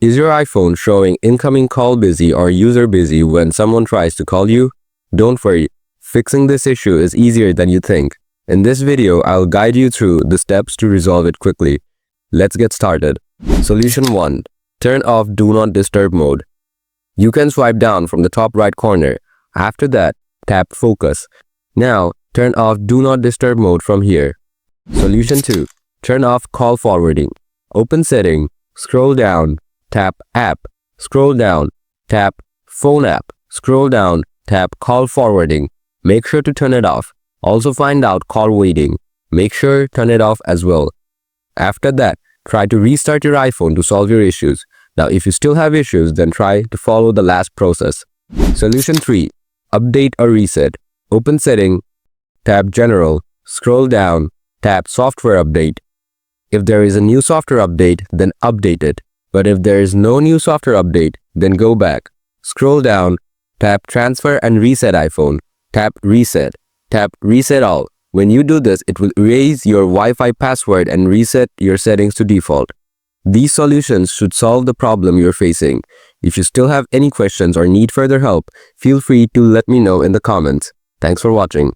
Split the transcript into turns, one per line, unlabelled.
Is your iPhone showing incoming call busy or user busy when someone tries to call you? Don't worry, fixing this issue is easier than you think. In this video, I'll guide you through the steps to resolve it quickly. Let's get started. Solution 1. Turn off Do Not Disturb mode. You can swipe down from the top right corner. After that, tap Focus. Now, turn off Do Not Disturb mode from here. Solution 2. Turn off call forwarding. Open Setting, scroll down, tap App, scroll down, tap Phone app, scroll down, tap Call forwarding. Make sure to turn it off. Also find out call waiting. Make sure turn it off as well. After that, try to restart your iPhone to solve your issues. Now, if you still have issues, then try to follow the last process. Solution 3. Update or reset. Open Setting, tap General, scroll down, tap Software Update. If there is a new software update, then update it. But if there is no new software update, then go back. Scroll down, tap Transfer and Reset iPhone. Tap Reset. Tap Reset All. When you do this, it will erase your Wi-Fi password and reset your settings to default. These solutions should solve the problem you're facing. If you still have any questions or need further help, feel free to let me know in the comments. Thanks for watching.